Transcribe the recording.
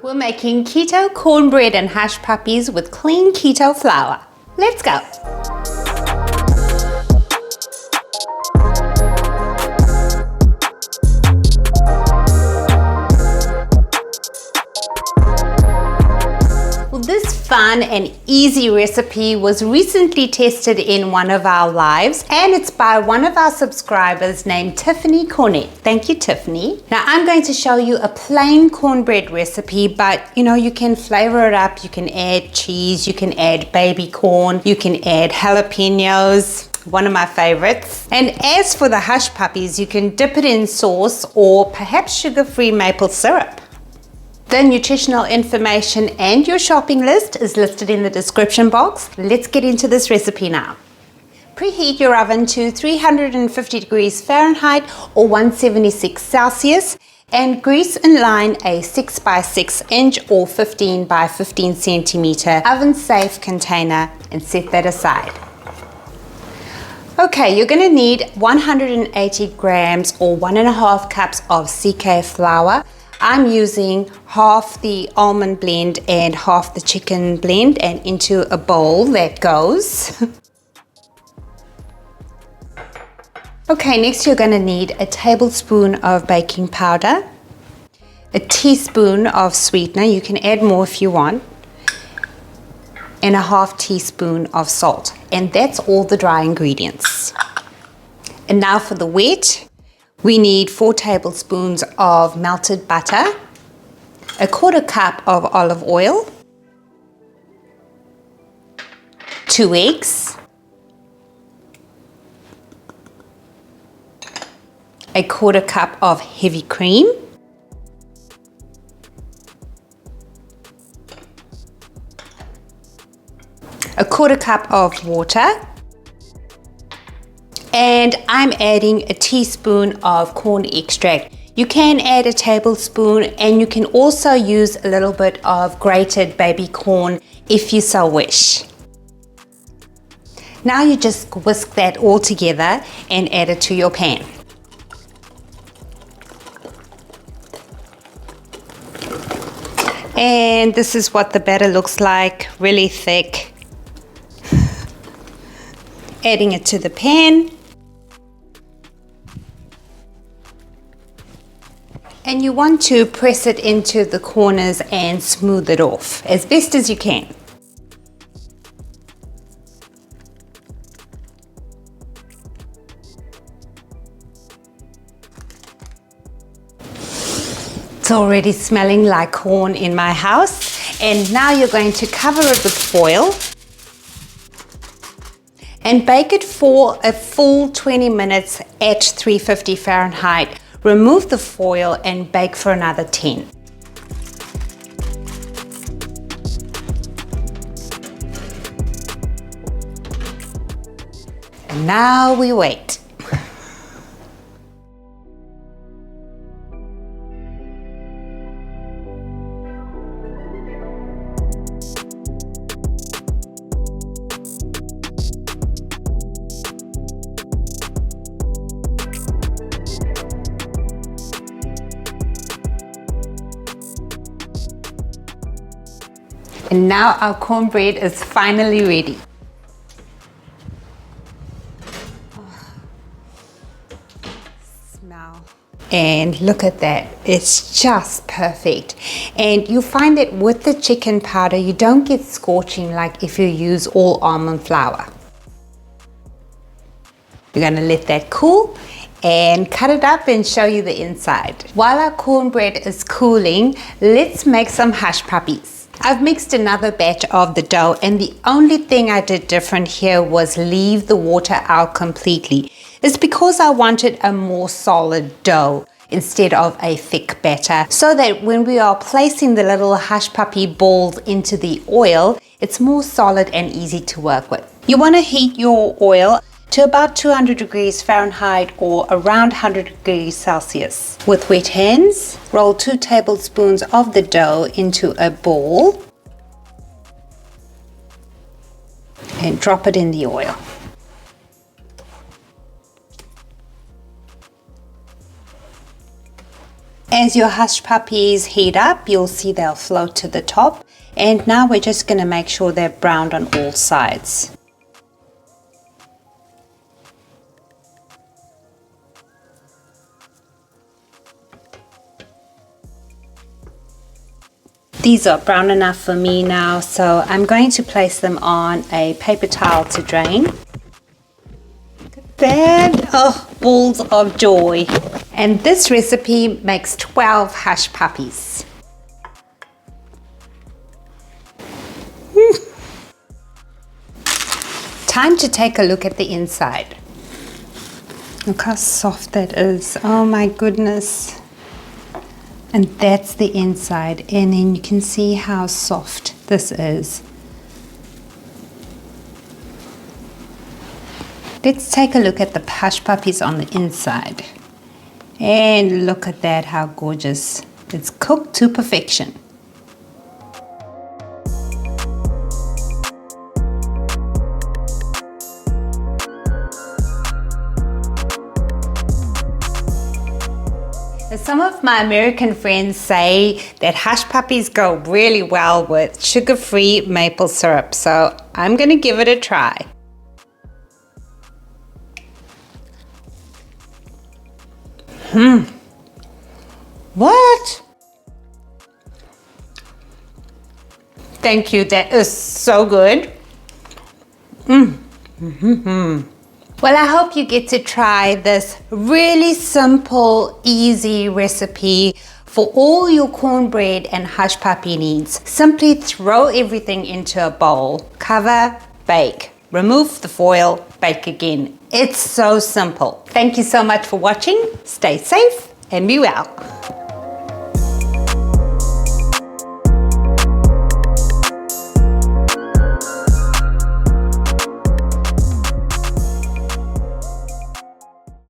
We're making keto cornbread and hush puppies with clean keto flour. Let's go. Well, this fun and easy recipe was recently tested in one of our lives, and it's by one of our subscribers named Tiffany Cornett. Thank you, Tiffany. Now I'm going to show you a plain cornbread recipe, but you can flavor it up. You can add cheese, you can add baby corn, you can add jalapenos, one of my favorites. And as for the hush puppies, you can dip it in sauce or perhaps sugar-free maple syrup. The nutritional information and your shopping list is listed in the description box. Let's get into this recipe now. Preheat your oven to 350 degrees Fahrenheit or 176 Celsius and grease and line a 6x6 inch or 15 by 15 centimeter oven safe container and set that aside. Okay, you're going to need 180 grams or 1.5 cups of CK flour. I'm using half the almond blend and half the chicken blend, and into a bowl that goes. Okay, next you're going to need a tablespoon of baking powder, a teaspoon of sweetener, you can add more if you want, and a half teaspoon of salt. And that's all the dry ingredients. And now for the wet. We need 4 tablespoons of melted butter, a 1/4 cup of olive oil, 2 eggs, a 1/4 cup of heavy cream, a 1/4 cup of water, and I'm adding a teaspoon of corn extract. You can add a tablespoon, and you can also use a little bit of grated baby corn if you so wish. Now you just whisk that all together and add it to your pan. And this is what the batter looks like, really thick. Adding it to the pan. And you want to press it into the corners and smooth it off as best as you can. It's already smelling like corn in my house. And now you're going to cover it with foil and bake it for a full 20 minutes at 350 Fahrenheit. Remove the foil and bake for another 10. And now we wait. And now our cornbread is finally ready. Smell. And look at that, it's just perfect. And you find that with the chicken powder, you don't get scorching like if you use all almond flour. You're gonna let that cool and cut it up and show you the inside. While our cornbread is cooling, let's make some hush puppies. I've mixed another batch of the dough, and the only thing I did different here was leave the water out completely. It's because I wanted a more solid dough instead of a thick batter, so that when we are placing the little hush puppy balls into the oil, it's more solid and easy to work with. You want to heat your oil to about 200 degrees Fahrenheit or around 100 degrees Celsius. With wet hands, roll 2 tablespoons of the dough into a ball and drop it in the oil. As your hush puppies heat up, you'll see they'll float to the top. And now we're just going to make sure they're browned on all sides. These are brown enough for me now, so I'm going to place them on a paper towel to drain. Look at that! Oh, balls of joy. And this recipe makes 12 hush puppies. Time to take a look at the inside. Look how soft that is. Oh my goodness. And that's the inside, and then you can see how soft this is. Let's take a look at the hush puppies on the inside. And look at that, how gorgeous. It's cooked to perfection. Some of my American friends say that hush puppies go really well with sugar-free maple syrup, so I'm going to give it a try. What? Thank you, that is so good. Well, I hope you get to try this really simple, easy recipe for all your cornbread and hush puppy needs. Simply throw everything into a bowl, cover, bake, remove the foil, bake again. It's so simple. Thank you so much for watching. Stay safe and be well.